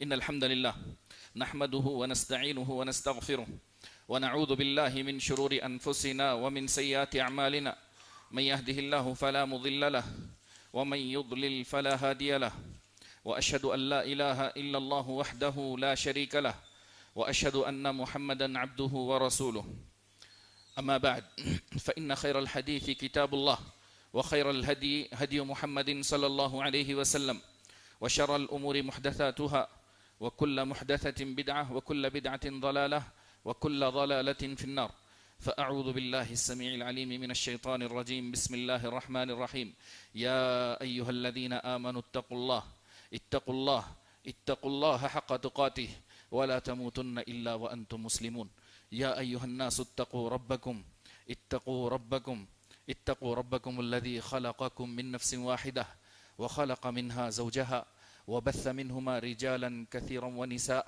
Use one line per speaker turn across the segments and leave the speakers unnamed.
إن الحمد لله نحمده ونستعينه ونستغفره ونعوذ بالله من شرور أنفسنا ومن سيئات أعمالنا من يهده الله فلا مضل له ومن يضلل فلا هادي له وأشهد أن لا إله إلا الله وحده لا شريك له وأشهد أن محمدا عبده ورسوله أما بعد فإن خير الحديث كتاب الله وخير الهدي هدي محمد صلى الله عليه وسلم وشر الأمور محدثاتها وكل محدثة بدعة وكل بدعة ضلالة وكل ضلالة في النار فأعوذ بالله السميع العليم من الشيطان الرجيم بسم الله الرحمن الرحيم يا أيها الذين آمنوا اتقوا الله حق تقاته ولا تموتن إلا وأنتم مسلمون يا أيها الناس اتقوا ربكم الذي خلقكم من نفس واحدة وخلق منها زوجها وبث منهما رجالا كثيرا ونساء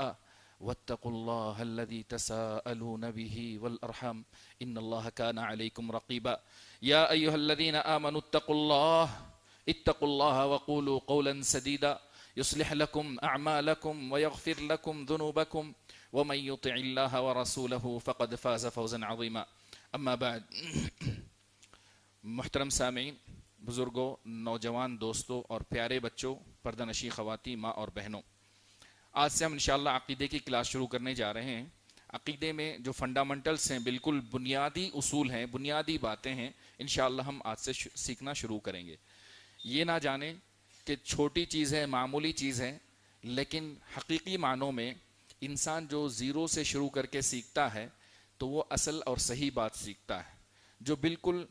واتقوا الله الذي تساءلون به والأرحام إن الله كان عليكم رقيبا يا أيها الذين آمنوا اتقوا الله وقولوا قولا سديدا يصلح لكم أعمالكم ويغفر لكم ذنوبكم ومن يطع الله ورسوله فقد فاز فوزا عظيما أما بعد محترم سامعین، بزرگوں، نوجوان دوستوں اور پیارے بچوں، پردہ نشین خواتین، ماں اور بہنوں، آج سے ہم انشاءاللہ عقیدے کی کلاس شروع کرنے جا رہے ہیں۔ عقیدے میں جو فنڈامنٹلز ہیں، بالکل بنیادی اصول ہیں، بنیادی باتیں ہیں، انشاءاللہ ہم آج سے سیکھنا شروع کریں گے۔ یہ نہ جانیں کہ چھوٹی چیز ہے، معمولی چیز ہے، لیکن حقیقی معنوں میں انسان جو زیرو سے شروع کر کے سیکھتا ہے تو وہ اصل اور صحیح بات سیکھتا ہے۔ جو بالکل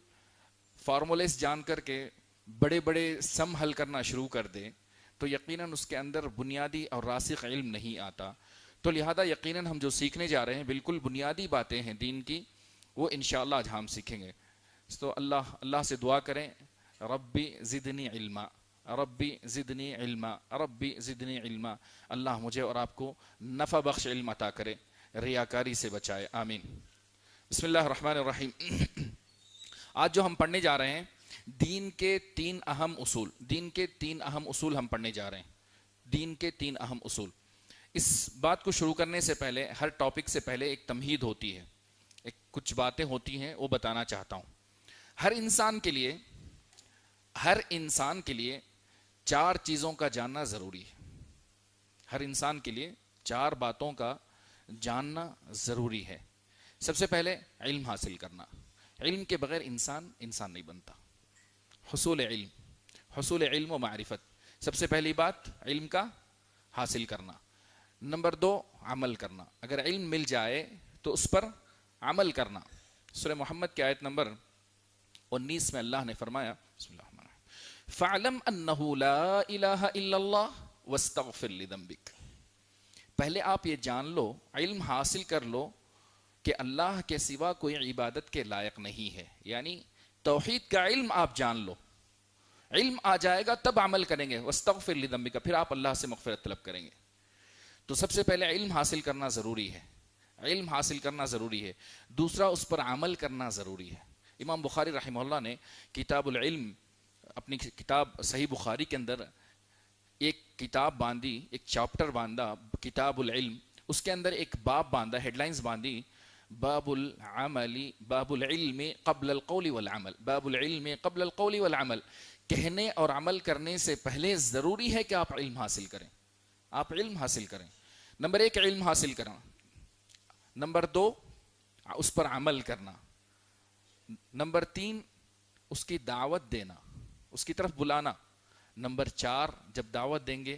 فارمولیز جان کر کے بڑے بڑے سم حل کرنا شروع کر دے تو یقیناً اس کے اندر بنیادی اور راسخ علم نہیں آتا۔ تو لہذا یقیناً ہم جو سیکھنے جا رہے ہیں بالکل بنیادی باتیں ہیں دین کی، وہ انشاءاللہ آج ہم سیکھیں گے۔ تو اللہ سے دعا کریں، ربی زدنی علما، ربی زدنی علما، ربی زدنی علما۔ اللہ مجھے اور آپ کو نفع بخش علم عطا کرے، ریاکاری سے بچائے، آمین۔ بسم اللہ الرحمن الرحیم۔ آج جو ہم پڑھنے جا رہے ہیں دین کے تین اہم اصول ہم پڑھنے جا رہے ہیں، دین کے تین اہم اصول۔ اس بات کو شروع کرنے سے پہلے، ہر ٹاپک سے پہلے ایک تمہید ہوتی ہے، کچھ باتیں ہوتی ہیں، وہ بتانا چاہتا ہوں۔ ہر انسان کے لیے چار چیزوں کا جاننا ضروری ہے۔ ہر انسان کے لیے چار باتوں کا جاننا ضروری ہے۔ سب سے پہلے علم حاصل کرنا۔ علم کے بغیر انسان نہیں بنتا۔ حصول علم و معرفت، سب سے پہلی بات علم کا حاصل کرنا۔ نمبر دو، عمل کرنا۔ اگر علم مل جائے تو اس پر عمل کرنا۔ سورہ محمد کی آیت نمبر 19 میں اللہ نے فرمایا، بسم اللہ الرحمن الرحیم، فَاعْلَمْ أَنَّهُ لَا إِلَهَ إِلَّا اللَّهُ وَاسْتَغْفِرْ لِذَنبِكَ۔ پہلے آپ یہ جان لو، علم حاصل کر لو کہ اللہ کے سوا کوئی عبادت کے لائق نہیں ہے، یعنی توحید کا علم آپ جان لو۔ علم آ جائے گا تب عمل کریں گے، وَاسْتَغْفِرْ لِذَنبِكَ، پھر آپ اللہ سے مغفرت طلب کریں گے۔ تو سب سے پہلے علم حاصل کرنا ضروری ہے، علم حاصل کرنا ضروری ہے۔ دوسرا، اس پر عمل کرنا ضروری ہے۔ امام بخاری رحمہ اللہ نے کتاب العلم، اپنی کتاب صحیح بخاری کے اندر ایک کتاب باندھی، ایک چیپٹر باندھا، کتاب العلم۔ اس کے اندر ایک باب باندھا، ہیڈ لائنز باندھی، باب العلم قبل القول والعمل، باب العلم قبل القول والعمل۔ کہنے اور عمل کرنے سے پہلے ضروری ہے کہ آپ علم حاصل کریں، آپ علم حاصل کریں۔ نمبر ایک، علم حاصل کرنا۔ نمبر دو، اس پر عمل کرنا۔ نمبر تین، اس کی دعوت دینا، اس کی طرف بلانا۔ نمبر چار، جب دعوت دیں گے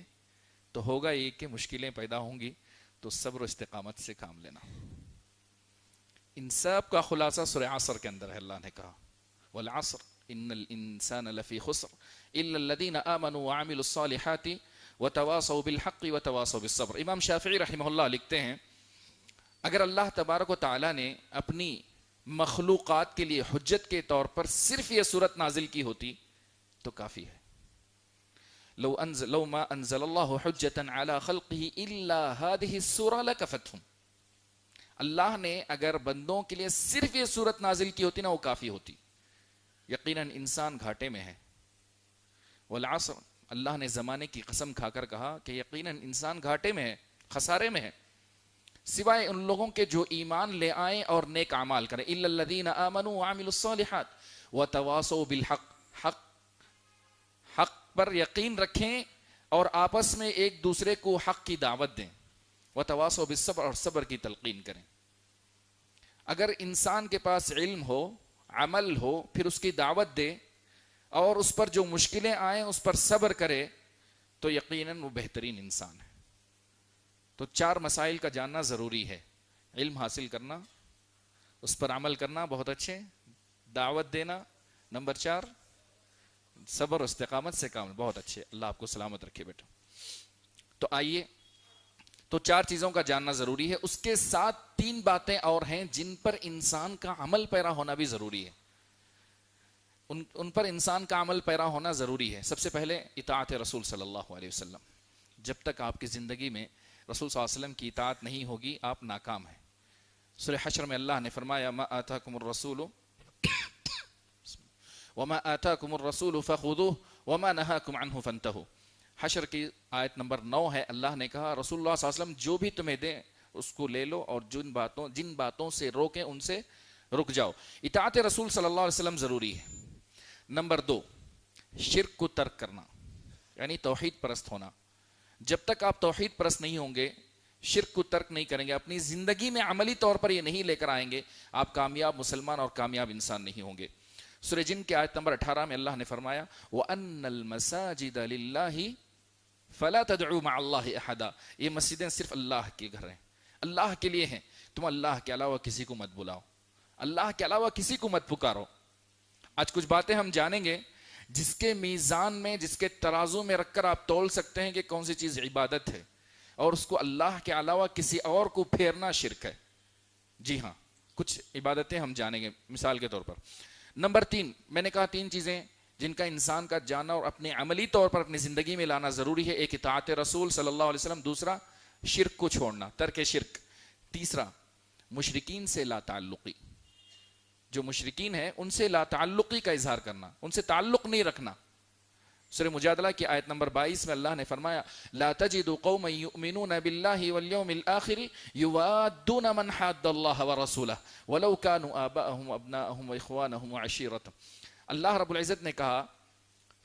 تو ہوگا یہ کہ مشکلیں پیدا ہوں گی، تو صبر و استقامت سے کام لینا۔ ان سب کا خلاصہ سورہ عصر کے اندر ہے۔ اللہ نے کہا والعصر ان الانسان لفی خسر الا الذین آمنوا وعملوا الصالحات وتواصوا بالحق وتواصوا بالصبر۔ امام شافعی رحمہ اللہ لکھتے ہیں، اگر اللہ تبارک و تعالی نے اپنی مخلوقات کے لیے حجت کے طور پر صرف یہ سورت نازل کی ہوتی تو کافی ہے۔ لو ما انزل اللہ حجتا علی خلقہ الا هذه السورہ لکفتہم۔ اللہ نے اگر بندوں کے لیے صرف یہ سورت نازل کی ہوتی نا، وہ کافی ہوتی۔ یقیناً انسان گھاٹے میں ہے۔ والعصر، اللہ نے زمانے کی قسم کھا کر کہا کہ یقیناً انسان گھاٹے میں ہے، خسارے میں ہے، سوائے ان لوگوں کے جو ایمان لے آئیں اور نیک اعمال کریں، الا الذین آمنوا وعملوا الصالحات وتواصوا بالحق، حق پر یقین رکھیں اور آپس میں ایک دوسرے کو حق کی دعوت دیں، وتواصوا بالصبر، اور صبر کی تلقین کریں۔ اگر انسان کے پاس علم ہو، عمل ہو، پھر اس کی دعوت دے اور اس پر جو مشکلیں آئیں اس پر صبر کرے تو یقیناً وہ بہترین انسان ہے۔ تو 4 مسائل کا جاننا ضروری ہے: علم حاصل کرنا، اس پر عمل کرنا بہت اچھے، دعوت دینا، نمبر 4 صبر و استقامت سے کام، بہت اچھے۔ اللہ آپ کو سلامت رکھے بیٹا۔ تو آئیے، تو 4 چیزوں کا جاننا ضروری ہے، اس کے ساتھ 3 باتیں اور ہیں جن پر انسان کا عمل پیرا ہونا بھی ضروری ہے، ان پر انسان کا عمل پیرا ہونا ضروری ہے۔ سب سے پہلے اطاعت رسول صلی اللہ علیہ وسلم۔ جب تک آپ کی زندگی میں رسول صلی اللہ علیہ وسلم کی اطاعت نہیں ہوگی آپ ناکام ہیں۔ سورہ حشر میں اللہ نے فرمایا ما آتاکم الرسول وما آتاکم الرسول فخذوہ وما نہاکم عنہ فانتہوا۔ حشر کی آیت نمبر 9 ہے، اللہ نے کہا رسول اللہ صلی اللہ علیہ وسلم جو بھی تمہیں دیں اس کو لے لو اور جن باتوں سے روکیں ان سے رک جاؤ۔ اطاعت رسول صلی اللہ علیہ وسلم ضروری ہے۔ نمبر 2 شرک کو ترک کرنا، یعنی توحید پرست ہونا۔ جب تک آپ توحید پرست نہیں ہوں گے، شرک کو ترک نہیں کریں گے، اپنی زندگی میں عملی طور پر یہ نہیں لے کر آئیں گے، آپ کامیاب مسلمان اور کامیاب انسان نہیں ہوں گے۔ سورہ جن کی آیت نمبر 18 میں اللہ نے فرمایا وَأَنَّ الْمَسَاجِدَ لِلَّهِ فَلَا تَدْعُوا مَعَ اللَّهِ أَحَدًا۔ یہ مسجدیں صرف اللہ کے گھر ہیں، اللہ کے لیے ہیں، تم اللہ کے علاوہ کسی کو مت بلاؤ، اللہ کے علاوہ کسی کو مت پکارو۔ آج کچھ باتیں ہم جانیں گے جس کے میزان میں، جس کے ترازو میں رکھ کر آپ تول سکتے ہیں کہ کون سی چیز عبادت ہے، اور اس کو اللہ کے علاوہ کسی اور کو پھیرنا شرک ہے۔ جی ہاں، کچھ عبادتیں ہم جانیں گے مثال کے طور پر۔ نمبر 3 میں نے کہا 3 چیزیں جن کا انسان کا جاننا اور اپنے عملی طور پر اپنی زندگی میں لانا ضروری ہے۔ ایک اطاعت رسول صلی اللہ علیہ وسلم، دوسرا شرک کو چھوڑنا، ترک شرک، تیسرا مشرکین سے لا تعلقی، جو مشرکین ہیں ان سے لا تعلقی کا اظہار کرنا، ان سے تعلق نہیں رکھنا۔ سورہ مجادلہ کی آیت نمبر 22 میں اللہ نے فرمایا لا تجد قوما یؤمنون باللہ والیوم الآخر یوادون من حاد اللہ ورسولہ ولو كانوا آباءهم وابناءهم واخوانهم وعشیرتهم۔ اللہ رب العزت نے کہا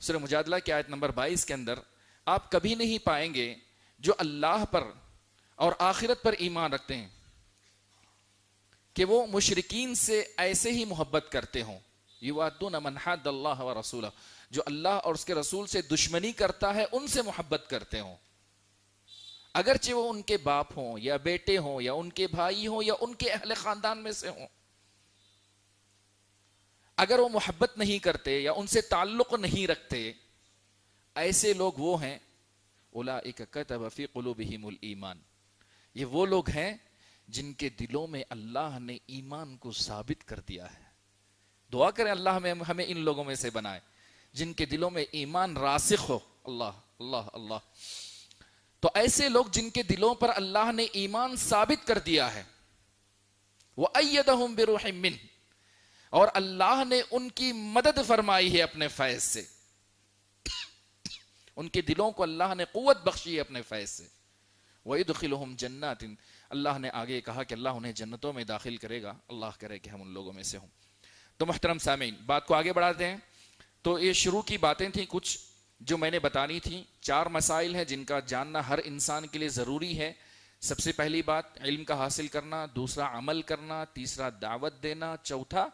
سورہ مجادلہ کی آیت نمبر 22 کے اندر، آپ کبھی نہیں پائیں گے جو اللہ پر اور آخرت پر ایمان رکھتے ہیں کہ وہ مشرکین سے ایسے ہی محبت کرتے ہوں، یوادون من حاد اللہ ورسولہ، جو اللہ اور اس کے رسول سے دشمنی کرتا ہے ان سے محبت کرتے ہوں، اگرچہ وہ ان کے باپ ہوں یا بیٹے ہوں یا ان کے بھائی ہوں یا ان کے اہل خاندان میں سے ہوں۔ اگر وہ محبت نہیں کرتے یا ان سے تعلق نہیں رکھتے، ایسے لوگ وہ ہیں اولئک کتب فی قلوبہم الایمان، یہ وہ لوگ ہیں جن کے دلوں میں اللہ نے ایمان کو ثابت کر دیا ہے۔ دعا کریں اللہ ہمیں ان لوگوں میں سے بنائے جن کے دلوں میں ایمان راسخ ہو۔ اللہ اللہ اللہ۔ تو ایسے لوگ جن کے دلوں پر اللہ نے ایمان ثابت کر دیا ہے، وَأَيَّدَهُمْ بِرُوحٍ مِّنْهُ، اور اللہ نے ان کی مدد فرمائی ہے اپنے فیض سے، ان کے دلوں کو اللہ نے قوت بخشی ہے اپنے فیض سے۔ وَيُدْخِلُهُمْ جَنَّاتٍ، اللہ نے آگے کہا کہ اللہ انہیں جنتوں میں داخل کرے گا، اللہ کرے کہ ہم ان لوگوں میں سے ہوں۔ تو محترم سامعین، بات کو آگے بڑھاتے ہیں۔ تو یہ شروع کی باتیں تھیں کچھ جو میں نے بتانی تھیں، 4 مسائل ہیں جن کا جاننا ہر انسان کے لیے ضروری ہے۔ سب سے پہلی بات علم کا حاصل کرنا، دوسرا عمل کرنا، تیسرا دعوت دینا، چوتھا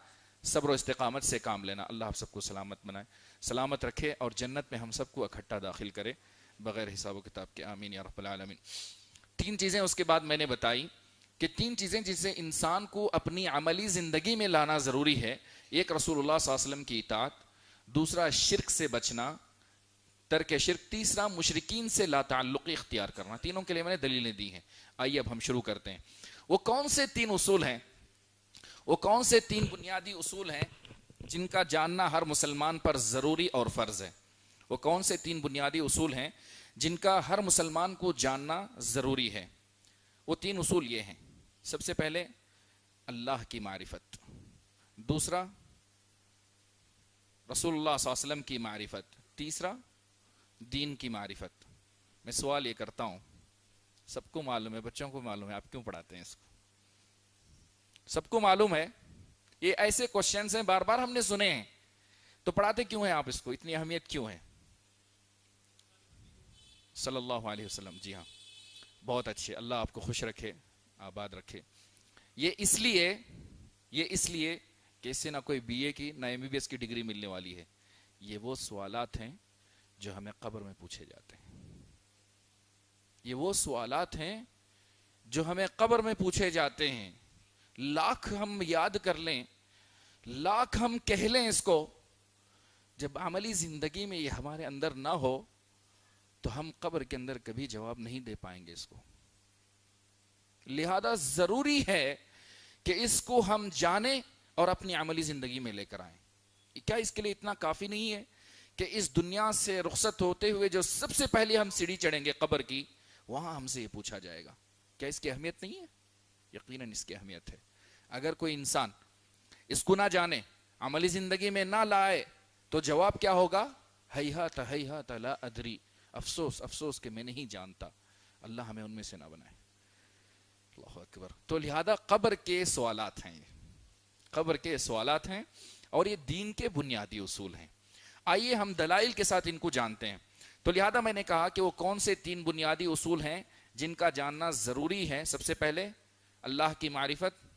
صبر و استقامت سے کام لینا۔ اللہ آپ سب کو سلامت بنائے، سلامت رکھے اور جنت میں ہم سب کو اکٹھا داخل کرے بغیر حساب و کتاب کے، آمین یا رب العالمین۔ 3 چیزیں اس کے بعد میں نے بتائی کہ 3 چیزیں جس سے انسان کو اپنی عملی زندگی میں لانا ضروری ہے۔ ایک رسول اللہ صلی اللہ علیہ وسلم کی اطاعت، دوسرا شرک سے بچنا، ترک شرک، تیسرا مشرکین سے لا تعلقی اختیار کرنا۔ تینوں کے لیے میں نے دلیلیں دی ہیں۔ آئیے اب ہم شروع کرتے ہیں۔ وہ کون سے 3 اصول ہیں، وہ کون سے 3 بنیادی اصول ہیں جن کا جاننا ہر مسلمان پر ضروری اور فرض ہے؟ وہ کون سے 3 بنیادی اصول ہیں جن کا ہر مسلمان کو جاننا ضروری ہے؟ وہ 3 اصول یہ ہیں۔ سب سے پہلے اللہ کی معرفت، دوسرا رسول اللہ صلی اللہ علیہ وسلم کی معرفت، تیسرا دین کی معرفت. میں سوال یہ کرتا ہوں, سب کو معلوم ہے, بچوں کو معلوم ہے, آپ کیوں پڑھاتے ہیں اس کو؟ سب کو معلوم ہے, یہ ایسے کوشچنز ہیں بار بار ہم نے سنے ہیں, تو پڑھاتے کیوں ہیں آپ اس کو؟ اتنی اہمیت کیوں ہے؟ صلی اللہ علیہ وسلم. جی ہاں, بہت اچھے, اللہ آپ کو خوش رکھے, آباد رکھے. یہ اس لیے کہ اس سے نہ کوئی بی اے کی نہ MBBS کی ڈگری ملنے والی ہے. یہ وہ سوالات ہیں جو ہمیں قبر میں پوچھے جاتے ہیں. یہ وہ سوالات ہیں جو ہمیں قبر میں پوچھے جاتے ہیں. لاکھ ہم یاد کر لیں, لاکھ ہم کہہ لیں اس کو, جب عملی زندگی میں یہ ہمارے اندر نہ ہو تو ہم قبر کے اندر کبھی جواب نہیں دے پائیں گے اس کو. لہذا ضروری ہے کہ اس کو ہم جانیں اور اپنی عملی زندگی میں لے کر آئیں. کیا اس کے لیے اتنا کافی نہیں ہے کہ اس دنیا سے رخصت ہوتے ہوئے جو سب سے پہلے ہم سیڑھی چڑھیں گے قبر کی, وہاں ہم سے یہ پوچھا جائے گا؟ کیا اس کی اہمیت نہیں ہے؟ یقیناً اس کی اہمیت ہے. اگر کوئی انسان اس کو نہ جانے, عملی زندگی میں نہ لائے, تو جواب کیا ہوگا؟ ہیہات ہیہات لا ادری, افسوس افسوس کہ میں نہیں جانتا. اللہ ہمیں ان میں سے نہ بنائے. اللہ اکبر. تو لہذا قبر کے سوالات ہیں, قبر کے سوالات ہیں, اور یہ دین کے بنیادی اصول ہیں. آئیے ہم دلائل کے ساتھ ان کو جانتے ہیں. تو لہذا میں نے کہا کہ وہ کون سے 3 بنیادی اصول ہیں جن کا جاننا ضروری ہے. سب سے پہلے اللہ کی معرفت,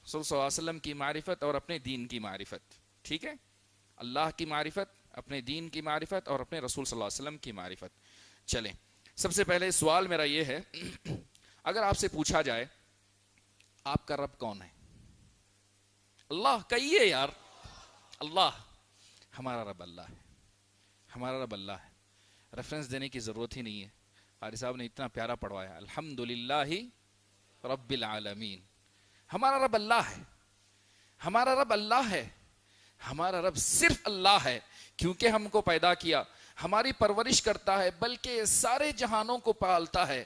صلی اللہ علیہ وسلم کی معرفت, اور اپنے دین کی معرفت. ٹھیک ہے, اللہ کی معرفت, اپنے دین کی معرفت, اور اپنے رسول صلی اللہ علیہ وسلم کی معرفت. چلیں, سب سے پہلے سوال میرا یہ ہے, اگر آپ سے پوچھا جائے آپ کا رب کون ہے؟ اللہ کہیے یار. اللہ, ہمارا رب اللہ ہے, ہمارا رب اللہ ہے. ریفرنس دینے کی ضرورت ہی نہیں ہے, قاری صاحب نے اتنا پیارا پڑھوایا, الحمدللہ رب العالمین. ہمارا رب اللہ ہے, ہمارا رب اللہ ہے, ہمارا رب صرف اللہ ہے, کیونکہ ہم کو پیدا کیا, ہماری پرورش کرتا ہے, بلکہ سارے جہانوں کو پالتا ہے,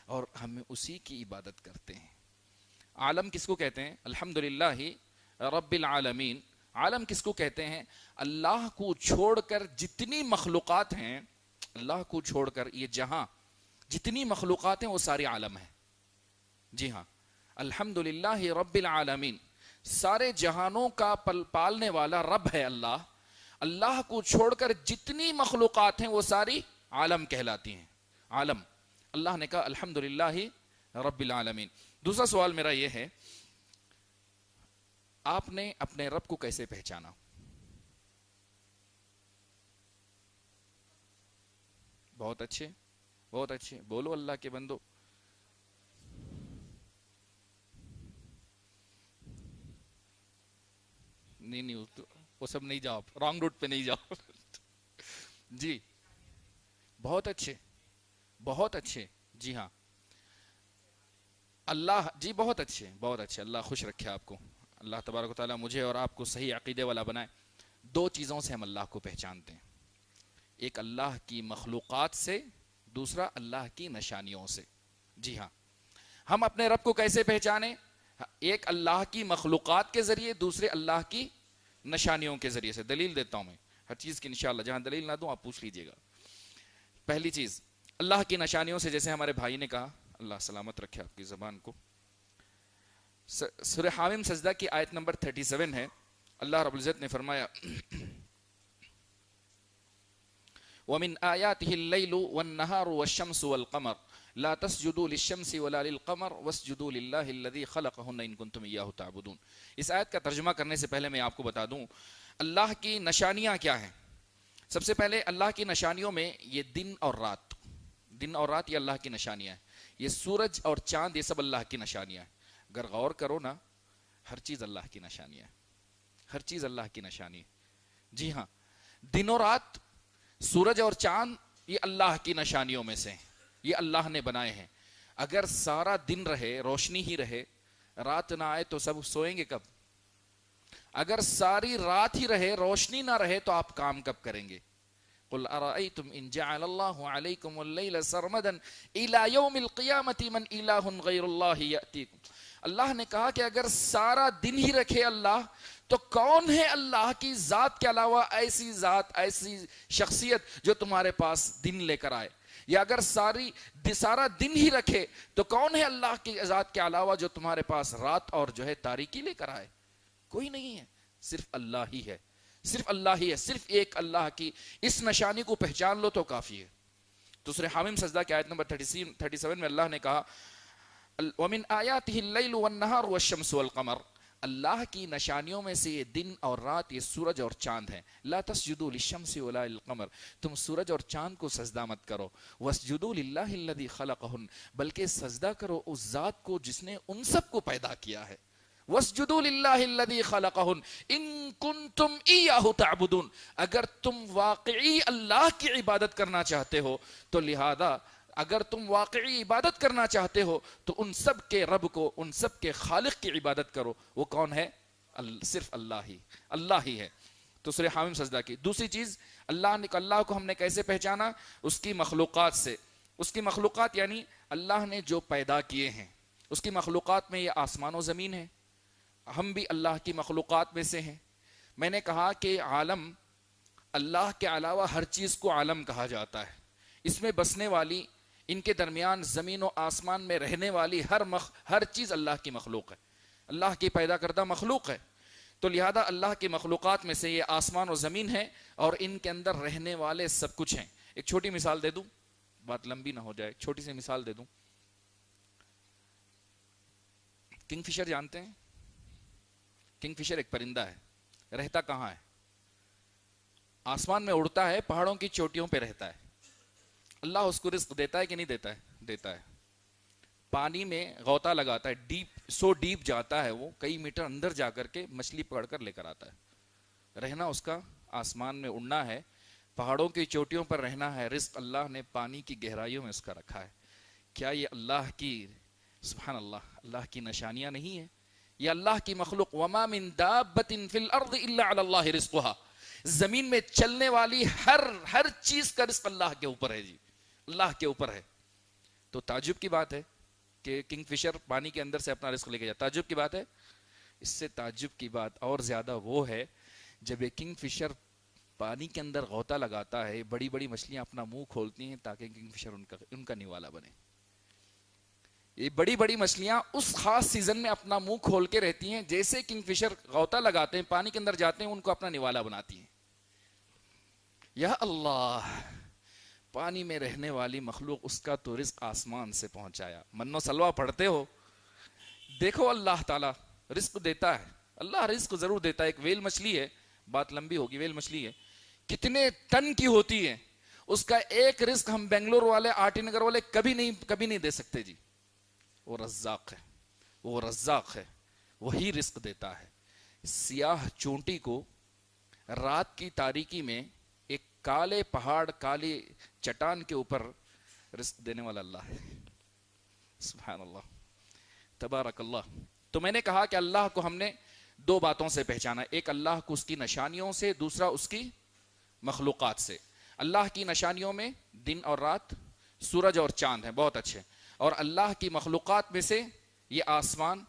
اور ہم اسی کی عبادت کرتے ہیں. عالم کس کو کہتے ہیں؟ الحمدللہ رب العالمین. عالم کس کو کہتے ہیں؟ اللہ کو چھوڑ کر جتنی مخلوقات ہیں, اللہ کو چھوڑ کر یہ جہاں جتنی مخلوقات ہیں وہ ساری عالم ہے. جی ہاں, الحمدللہ رب العالمین, سارے جہانوں کا پالنے والا رب ہے اللہ. اللہ کو چھوڑ کر جتنی مخلوقات ہیں وہ ساری عالم کہلاتی ہیں. عالم. اللہ نے کہا الحمدللہ رب العالمین. دوسرا سوال میرا یہ ہے, آپ نے اپنے رب کو کیسے پہچانا؟ بہت اچھے, بہت اچھے, بولو اللہ کے بندو. نہیں وہ سب نہیں جاؤ, رانگ روٹ پہ نہیں جاؤ. جی بہت اچھے, بہت اچھے. جی ہاں, اللہ, جی بہت اچھے, بہت اچھے. اللہ خوش رکھے آپ کو, اللہ تبارک و تعالیٰ مجھے اور آپ کو صحیح عقیدے والا بنائے. 2 چیزوں سے ہم اللہ کو پہچانتے ہیں, ایک اللہ کی مخلوقات سے, دوسرا اللہ کی نشانیوں سے. جی ہاں, ہم اپنے رب کو کیسے پہچانے؟ ایک اللہ کی مخلوقات کے ذریعے, دوسرے اللہ کی نشانیوں کے ذریعے سے. دلیل دیتا ہوں میں ہر چیز کی انشاءاللہ, جہاں دلیل نہ دوں آپ پوچھ لیجئے گا. پہلی چیز اللہ کی نشانیوں سے, جیسے ہمارے بھائی نے کہا, اللہ سلامت رکھے آپ کی زبان کو. سورہ حامیم سجدہ کی آیت نمبر 37 ہے. اللہ رب العزت نے فرمایا وَمِنْ آيَاتِهِ اللَّيْلُ وَالنَّهَارُ وَالشَّمْسُ وَالْقَمَرُ لَا تَسْجُدُوا لِلشَّمْسِ وَلَا لِلْقَمَرِ وَاسْجُدُوا لِلَّهِ الَّذِي خَلَقَهُنَّ إِن كُنتُمْ إِيَّاهُ تَعْبُدُونَ. اس آیت کا ترجمہ کرنے سے پہلے میں آپ کو بتا دوں اللہ کی نشانیاں کیا ہیں. سب سے پہلے اللہ کی نشانیوں میں یہ دن اور رات, دن اور رات یہ اللہ کی نشانیاں ہیں. یہ سورج اور چاند یہ سب اللہ کی نشانیاں ہیں. اگر غور کرو نا, ہر چیز اللہ کی نشانیاں ہے, ہر چیز اللہ کی نشانی ہے. جی ہاں, دن اور رات, سورج اور چاند یہ اللہ کی نشانیوں میں سے, یہ اللہ نے بنائے ہیں. اگر سارا دن رہے, روشنی ہی رہے, رات نہ آئے تو سب سوئیں گے کب؟ اگر ساری رات ہی رہے, روشنی نہ رہے, تو آپ کام کب کریں گے؟ قل ارأيتم ان جعل الله عليكم الليل سرمدا الى يوم القيامة من اله غير الله يأتيكم. اللہ نے کہا کہ اگر سارا دن ہی رکھے اللہ تو کون ہے اللہ کی ذات کے علاوہ ایسی ذات ایسی شخصیت جو تمہارے پاس دن لے کر آئے؟ یا اگر سارا دن ہی رکھے تو کون ہے اللہ کی ذات کے علاوہ جو تمہارے پاس رات اور جو ہے تاریکی لے کر آئے؟ کوئی نہیں ہے، صرف اللہ ہی ہے، صرف اللہ ہی ہے، صرف ایک اللہ کی اس نشانی کو پہچان لو تو کافی ہے۔ دوسرے حامیم سجدہ کی آیت نمبر 37 میں اللہ نے کہا وَمِنْ آيَاتِهِ اللَّيْلُ وَالنَّهَارُ وَالشَّمْسُ وَالْقَمَرُ، اللہ کی نشانیوں میں سے یہ دن اور رات، یہ سورج اور چاند ہیں۔ لا تسجدوا للشمس ولا للقمر، تم سورج اور چاند کو سجدہ مت کرو۔ واسجدوا للہ الذی خلقہن، بلکہ سجدہ کرو اس ذات کو جس نے ان سب کو پیدا کیا ہے۔ واسجدوا للہ الذی خلقہن ان کنتم ایاہ تعبدون، اگر تم واقعی اللہ کی عبادت کرنا چاہتے ہو تو لہذا اگر تم واقعی عبادت کرنا چاہتے ہو تو ان سب کے رب کو، ان سب کے خالق کی عبادت کرو۔ وہ کون ہے؟ صرف اللہ ہی ہے۔ تو سورہ حامیم سجدہ کی دوسری چیز، اللہ کو ہم نے کیسے پہچانا؟ اس کی مخلوقات سے۔ اس کی مخلوقات یعنی اللہ نے جو پیدا کیے ہیں، اس کی مخلوقات میں یہ آسمان و زمین ہے، ہم بھی اللہ کی مخلوقات میں سے ہیں۔ میں نے کہا کہ عالم، اللہ کے علاوہ ہر چیز کو عالم کہا جاتا ہے۔ اس میں بسنے والی، ان کے درمیان زمین و آسمان میں رہنے والی ہر چیز اللہ کی مخلوق ہے، اللہ کی پیدا کردہ مخلوق ہے۔ تو لہذا اللہ کی مخلوقات میں سے یہ آسمان و زمین ہے اور ان کے اندر رہنے والے سب کچھ ہیں۔ ایک چھوٹی مثال دے دوں، بات لمبی نہ ہو جائے، ایک چھوٹی سی مثال دے دوں۔ کنگ فشر جانتے ہیں؟ کنگ فشر ایک پرندہ ہے، رہتا کہاں ہے؟ آسمان میں اڑتا ہے، پہاڑوں کی چوٹیوں پہ رہتا ہے۔ اللہ اس کو رزق دیتا ہے کہ نہیں دیتا ہے؟ دیتا ہے۔ پانی میں غوطہ لگاتا ہے، ڈیپ جاتا ہے، وہ کئی میٹر اندر جا کر کے مچھلی پکڑ کر لے کر آتا ہے۔ رہنا اس کا آسمان میں اڑنا ہے، پہاڑوں کی چوٹیوں پر رہنا ہے، رزق اللہ نے پانی کی گہرائیوں میں اس کا رکھا ہے۔ کیا یہ اللہ کی، سبحان اللہ، اللہ کی نشانیاں نہیں ہیں؟ یہ اللہ کی مخلوق، وما من دابۃ فی الارض الا علی اللہ رزقها، زمین میں چلنے والی ہر چیز کا رزق اللہ کے اوپر ہے جی، اللہ کے اوپر ہے۔ تو تعجب کی بات ہے کہ کنگ فشر پانی کے اندر سے اپنا رزق لے کے جاتا، تعجب کی بات ہے۔ اس سے تعجب کی بات اور زیادہ وہ ہے جب ایک کنگ فشر پانی کے اندر غوطہ لگاتا ہے، بڑی بڑی مچھلیاں اپنا منہ کھولتی ہیں تاکہ کنگ فشر ان کا نوالا بنے۔ یہ بڑی بڑی مچھلیاں اس خاص سیزن میں اپنا منہ کھول کے رہتی ہیں، جیسے کنگ فشر غوطہ لگاتے ہیں، پانی کے اندر جاتے ہیں، ان کو اپنا نوالا بناتی ہیں۔ یا اللہ، پانی میں رہنے والی مخلوق، اس کا تو رزق آسمان سے پہنچایا۔ منو سلوہ پڑھتے ہو، دیکھو اللہ تعالیٰ رزق دیتا ہے، اللہ رزق ضرور دیتا ہے۔ ایک ویل مچھلی ہے، بات لمبی ہوگی، ویل مچھلی ہے، کتنے ٹن کی ہوتی ہے، اس کا ایک رزق ہم بنگلور والے، آرٹی نگر والے کبھی نہیں دے سکتے جی۔ وہ رزاق ہے، وہی رزق دیتا ہے۔ سیاہ چونٹی کو رات کی تاریکی میں ایک کالے پہاڑ، کالے چٹان کے اوپر رزق دینے والا اللہ ہے، سبحان اللہ، تبارک اللہ۔ تو میں نے کہا کہ اللہ کو ہم نے دو باتوں سے پہچانا، ایک اللہ کو اس کی نشانیوں سے، دوسرا اس کی مخلوقات سے۔ اللہ کی نشانیوں میں دن اور رات، سورج اور چاند ہیں، بہت اچھے۔ اور اللہ کی مخلوقات میں سے یہ آسمان،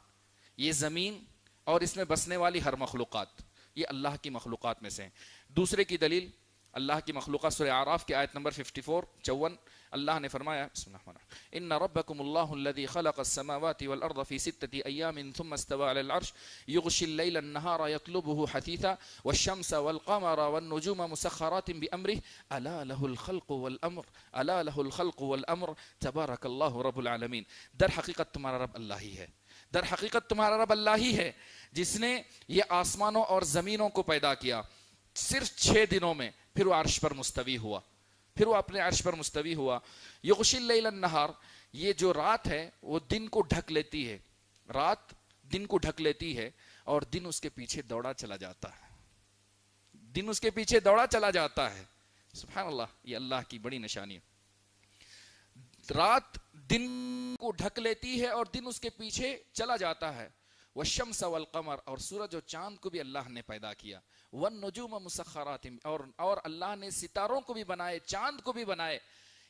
یہ زمین اور اس میں بسنے والی ہر مخلوقات، یہ اللہ کی مخلوقات میں سے ہیں۔ دوسرے کی دلیل اللہ کی مخلوقات، سورہ اعراف کی آیت نمبر 54 اللہ نے فرمایا، بسم اللہ الرحمن الرحیم، ان ربکم اللہ الذی خلق السماوات والارض فی 6 ایام ثم استوى علی العرش یغشی اللیل النہار یطلبه حثیثا والشمس والقمر والنجوم مسخرات بامرہ الا له الخلق والامر الا له الخلق والامر تبارک اللہ رب العالمین۔ در حقیقت تمہارا رب اللہ ہی ہے، در حقیقت تمہارا رب اللہ ہی ہے جس نے یہ آسمانوں اور زمینوں کو پیدا کیا صرف 6 دنوں میں، پھر وہ عرش پر مستوی ہوا، پھر وہ اپنے عرش پر مستوی ہوا۔ یغشی اللیل النہار، یہ جو رات ہے وہ دن کو ڈھک لیتی ہے، رات دن کو ڈھک لیتی ہے اور دن اس کے پیچھے دوڑا چلا جاتا ہے، دن اس کے پیچھے دوڑا چلا جاتا ہے، سبحان اللہ، یہ اللہ کی بڑی نشانی ہے۔ رات دن کو ڈھک لیتی ہے اور دن اس کے پیچھے چلا جاتا ہے۔ والشمس والقمر، اور سورج اور چاند کو بھی اللہ نے پیدا کیا۔ والنجوم مسخرات، اور اللہ نے ستاروں کو بھی بنائے، چاند کو بھی بنائے،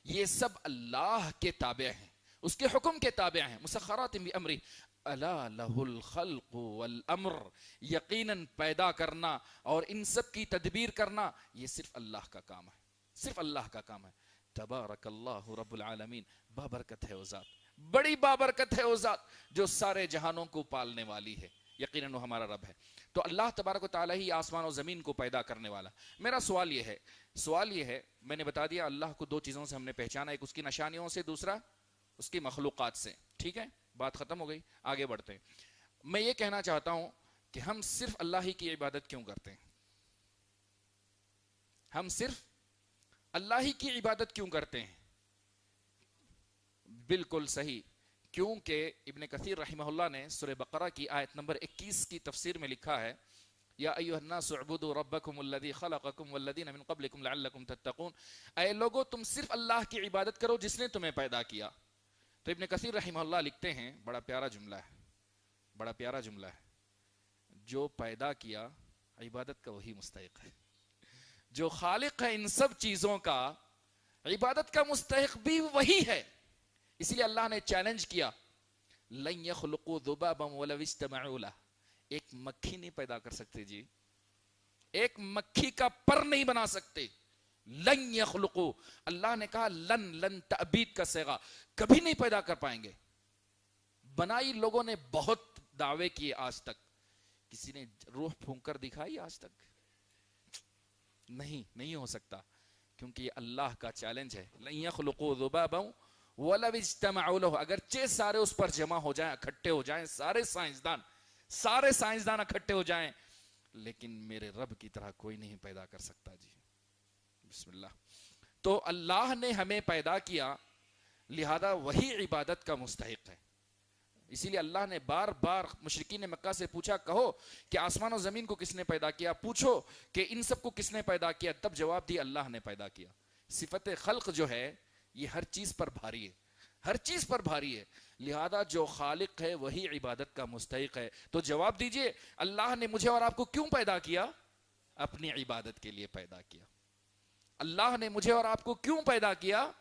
یہ سب اللہ کے تابع ہیں۔ اس کے حکم کے تابع ہیں. مسخرات بامرہ الا لہ الخلق والامر، یقیناً پیدا کرنا اور ان سب کی تدبیر کرنا یہ صرف اللہ کا کام ہے، صرف اللہ کا کام ہے. تبارک اللہ رب العالمین، بابرکت ہے وہ ذات، بڑی بابرکت ہے وہ ذات جو سارے جہانوں کو پالنے والی ہے، یقیناً وہ ہمارا رب ہے. تو اللہ تبارک و تعالیٰ ہی آسمان و زمین کو پیدا کرنے والا. میرا سوال یہ ہے، میں نے بتا دیا اللہ کو دو چیزوں سے ہم نے پہچانا، ایک اس کی نشانیوں سے، دوسرا اس کی مخلوقات سے. ٹھیک ہے، بات ختم ہو گئی، آگے بڑھتے ہیں. میں یہ کہنا چاہتا ہوں کہ ہم صرف اللہ ہی کی عبادت کیوں کرتے ہیں؟ ہم صرف اللہ ہی کی عبادت کیوں کرتے ہیں؟ بالکل صحیح، کیونکہ ابن کثیر رحمہ اللہ نے سورہ بقرہ کی آیت نمبر 21 کی تفسیر میں لکھا ہے، یا ایھا الناس اعبدوا ربکم الذی خلقکم والذین من قبلکم لعلکم تتقون، اے لوگو تم صرف اللہ کی عبادت کرو جس نے تمہیں پیدا کیا. تو ابن کثیر رحمہ اللہ لکھتے ہیں، بڑا پیارا جملہ ہے، جو پیدا کیا عبادت کا وہی مستحق ہے، جو خالق ہے ان سب چیزوں کا، عبادت کا مستحق بھی وہی ہے. اسی لیے اللہ نے چیلنج کیا، لن یخلقوا ذبابا ولو اجتمعوا لہ، ایک مکھی نہیں پیدا کر سکتے جی، ایک مکھی کا پر نہیں بنا سکتے. لن یخلقوا، اللہ نے کہا لن تعبید کا صیغہ، کبھی نہیں پیدا کر پائیں گے. بنائی لوگوں نے بہت دعوے کیے، آج تک کسی نے روح پھونک کر دکھائی؟ آج تک نہیں ہو سکتا، کیونکہ یہ اللہ کا چیلنج ہے. لن یخلقوا ذبابا ولو اجتمعوا لہ، اگرچہ سارے اس پر جمع ہو جائیں، اکٹھے ہو جائیں، سارے سائنسدان اکٹھے ہو جائیں، لیکن میرے رب کی طرح کوئی نہیں پیدا کر سکتا جی. بسم اللہ. تو اللہ نے ہمیں پیدا کیا، لہذا وہی عبادت کا مستحق ہے. اسی لیے اللہ نے بار بار مشرکین مکہ سے پوچھا، کہو کہ آسمان و زمین کو کس نے پیدا کیا، پوچھو کہ ان سب کو کس نے پیدا کیا، تب جواب دیا اللہ نے پیدا کیا. صفت خلق جو ہے یہ ہر چیز پر بھاری ہے، ہر چیز پر بھاری ہے، لہذا جو خالق ہے وہی عبادت کا مستحق ہے. تو جواب دیجئے، اللہ نے مجھے اور آپ کو کیوں پیدا کیا؟ اپنی عبادت کے لیے پیدا کیا. اللہ نے مجھے اور آپ کو کیوں پیدا کیا؟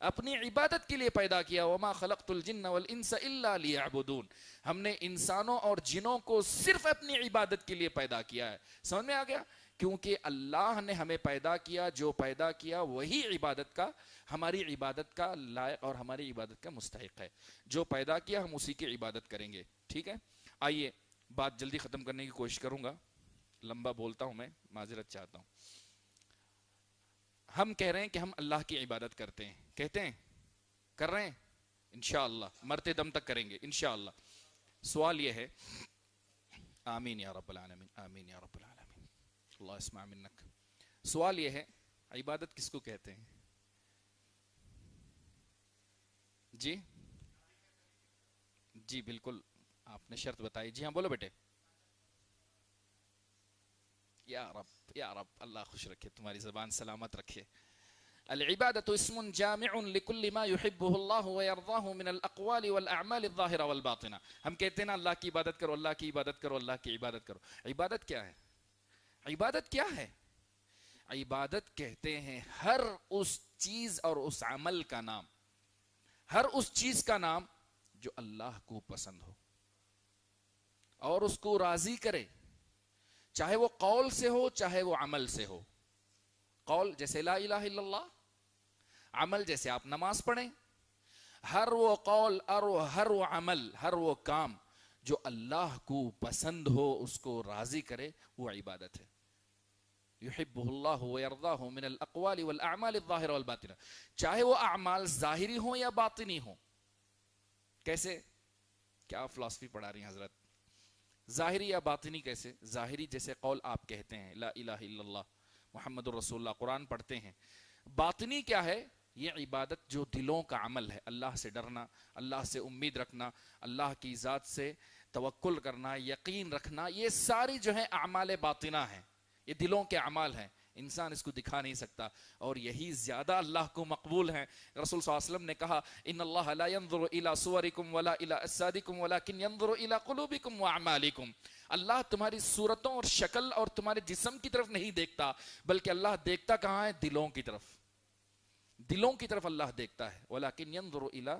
اپنی عبادت کے لیے پیدا کیا. وما خلقت الجن والانس الا لیعبدون، ہم نے انسانوں اور جنوں کو صرف اپنی عبادت کے لیے پیدا کیا ہے. سمجھ میں آ گیا؟ کیونکہ اللہ نے ہمیں پیدا کیا، جو پیدا کیا وہی عبادت کا، ہماری عبادت کا لائق اور ہماری عبادت کا مستحق ہے. جو پیدا کیا ہم اسی کی عبادت کریں گے. ٹھیک ہے، آئیے بات جلدی ختم کرنے کی کوشش کروں گا، لمبا بولتا ہوں میں، معذرت چاہتا ہوں. ہم کہہ رہے ہیں کہ ہم اللہ کی عبادت کرتے ہیں، کہتے ہیں، کر رہے ہیں، انشاءاللہ مرتے دم تک کریں گے انشاءاللہ. سوال یہ ہے، آمین یا رب العالمین، آمین یا رب العالمین، اللہ اسمع منک. سوال یہ ہے، عبادت کس کو کہتے ہیں؟ جی بالکل، آپ نے شرط بتائی. جی ہاں بولو بیٹے. یا رب اللہ خوش رکھے، تمہاری زبان سلامت رکھے. العبادة اسم جامع لكل ما يحبه الله ويرضاه من الأقوال والأعمال الظاهرة والباطنة. ہم کہتے ہیں نا اللہ کی عبادت کرو، اللہ کی عبادت کرو، اللہ کی عبادت کرو. عبادت کیا ہے؟ عبادت کیا ہے؟ عبادت کہتے ہیں ہر اس چیز اور اس عمل کا نام، ہر اس چیز کا نام جو اللہ کو پسند ہو اور اس کو راضی کرے، چاہے وہ قول سے ہو چاہے وہ عمل سے ہو. قول جیسے لا الہ الا اللہ، عمل جیسے آپ نماز پڑھیں. ہر وہ قول اور ہر وہ عمل، ہر وہ کام جو اللہ کو پسند ہو، اس کو راضی کرے، وہ عبادت ہے. یحبہ اللہ ویرضاہ من الاقوال والاعمال الظاہرہ والباطنہ، چاہے وہ اعمال ظاہری ہوں یا باطنی ہوں. کیسے؟ کیا فلسفی پڑھا رہی ہیں حضرت؟ ظاہری یا باطنی کیسے؟ ظاہری جیسے قول آپ کہتے ہیں لا الہ الا اللہ محمد الرسول اللہ، قرآن پڑھتے ہیں. باطنی کیا ہے؟ یہ عبادت جو دلوں کا عمل ہے، اللہ سے ڈرنا، اللہ سے امید رکھنا، اللہ کی ذات سے توکل کرنا، یقین رکھنا، یہ ساری جو ہے اعمال باطنہ ہیں، یہ دلوں کے اعمال ہیں. انسان اس کو دکھا نہیں سکتا، اور یہی زیادہ اللہ کو مقبول ہیں. رسول صلی اللہ علیہ وسلم نے کہا ان اللہ لا ينظر الى صورکم ولا الى اجسادکم ولكن ينظر الى قلوبکم واعمالکم. اللہ تمہاری صورتوں اور شکل اور تمہارے جسم کی طرف نہیں دیکھتا، بلکہ اللہ دیکھتا کہاں ہے؟ دلوں کی طرف. دلوں کی طرف اللہ دیکھتا ہے. وَلَكِنْ يَنْظُرُ إِلَىٰ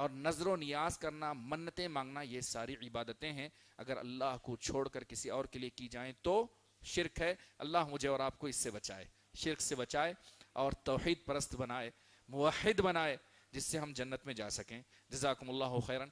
اور نظر و نیاز کرنا، منتیں مانگنا، یہ ساری عبادتیں ہیں اگر اللہ کو چھوڑ کر کسی اور کے لیے کی جائیں تو شرک ہے۔ اللہ مجھے اور آپ کو اس سے بچائے، شرک سے بچائے اور توحید پرست بنائے، موحد بنائے، جس سے ہم جنت میں جا سکیں۔ جزاکم اللہ خیرن۔